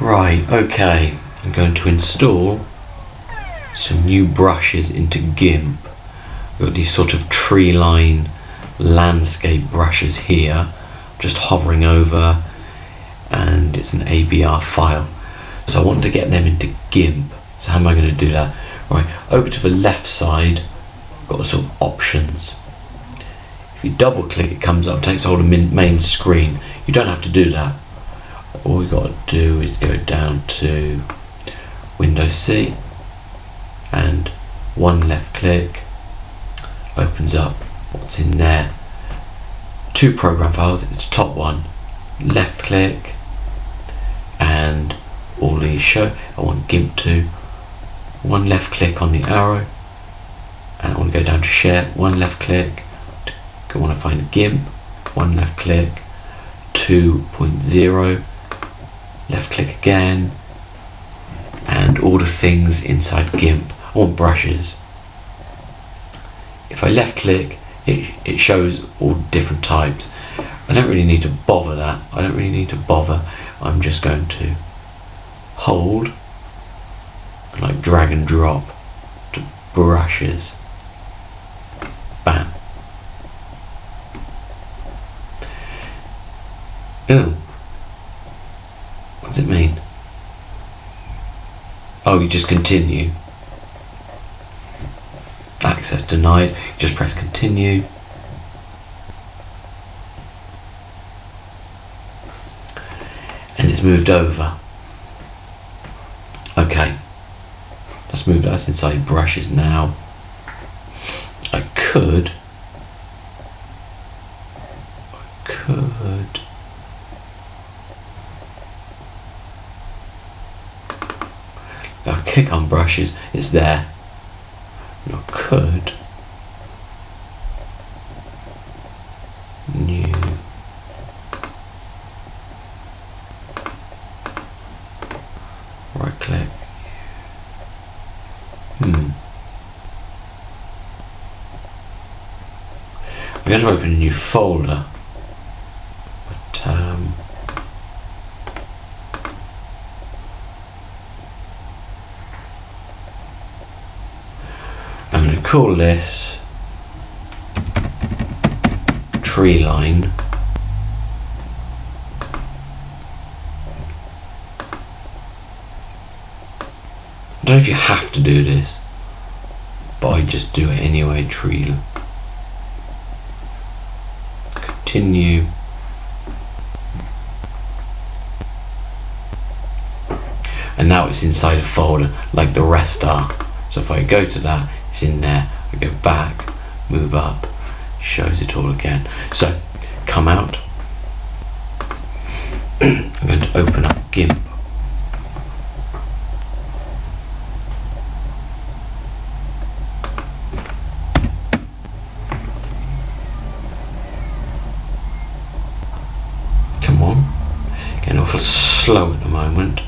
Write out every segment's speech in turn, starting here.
Right, okay, I'm going to install some new brushes into Gimp. I've got these sort of treeline landscape brushes here, just hovering over, and it's an ABR file. So I want to get them into Gimp. So how am I going to do that? Right, over to the left side, I've got the sort of options. If you double click, it comes up, takes hold of the main screen. You don't have to do that. All we got to do is go down to Windows C and one left click opens up what's in there. Two program files, it's the top one. Left click and all these show. I want Gimp 2. One left click on the arrow and I want to go down to share. One left click. I want to find Gimp. One left click. 2.0. Left click again, and all the things inside Gimp. I want brushes. If I left click, it shows all different types. I don't really need to bother that. I'm just going to hold and like drag and drop to brushes. Bam. Ooh. What does it mean? Oh, you just continue. Access denied. You just press continue. And it's moved over. Okay. Let's move that inside brushes now. I could I click on brushes, it's there. And I could new right click. I'm going to open a new folder, but I'm going to call this treeline. I don't know if you have to do this, but I just do it anyway. Tree. Continue. And now it's inside a folder like the rest are. So if I go to that, it's in there. I go back, move up, shows it all again. So come out. I'm going to open up Gimp. Come on. Getting awful slow at the moment.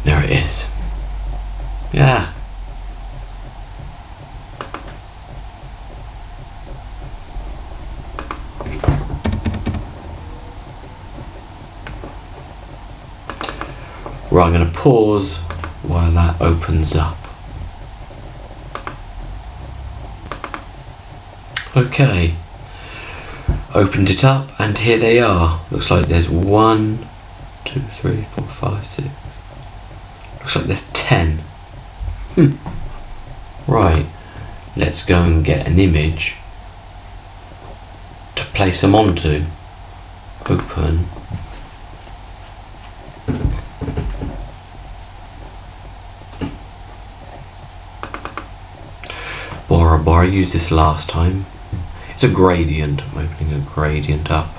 There it is. Yeah. Right, I'm going to pause while that opens up. Okay. Opened it up and here they are. Looks like there's 1, 2, 3, 4, 5, 6. Looks like there's 10. Right, let's go and get an image to place them onto. Open. Bora Bora, I used this last time. It's a gradient. I'm opening a gradient up.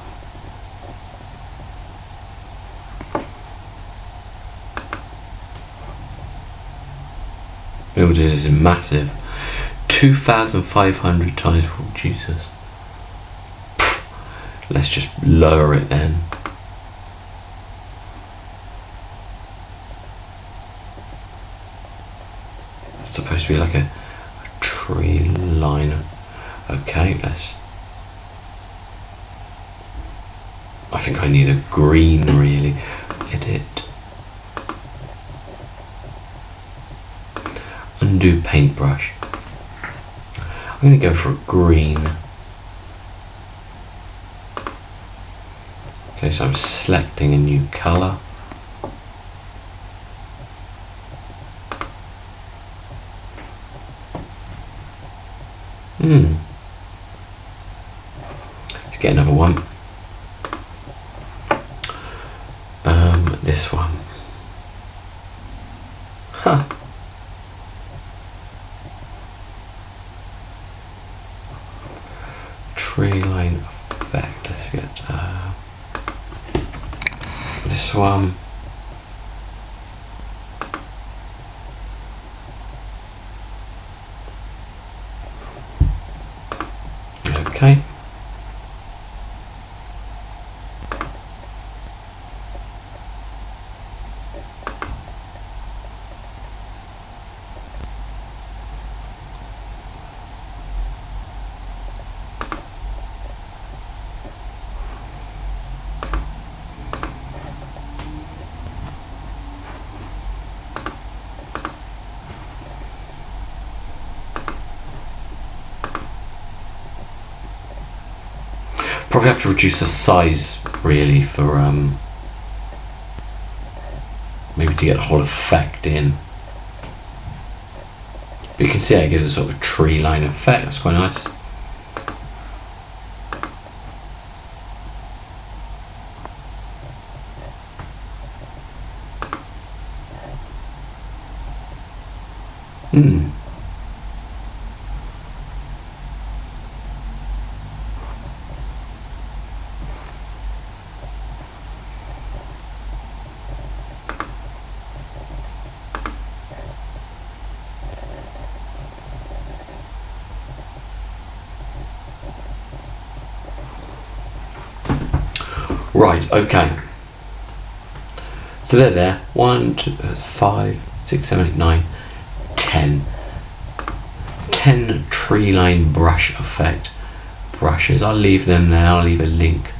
Oh, it is massive. 2,500 times. Oh, Jesus. Let's just lower it then. It's supposed to be like a tree line. Okay, let's I think I need a green really. Edit. Undo paintbrush. I'm going to go for a green. Okay, so I'm selecting a new colour. Let's get another one. This one. Huh. Tree line effect. Let's get this one. Okay. Probably have to reduce the size really for maybe to get the whole effect in. But you can see how it gives a sort of tree line effect. That's quite nice. Right, okay. So they're there. 1, 2, 5, 6, 7, 8, 9, 10. 10 tree line brush effect brushes. I'll leave them there. I'll leave a link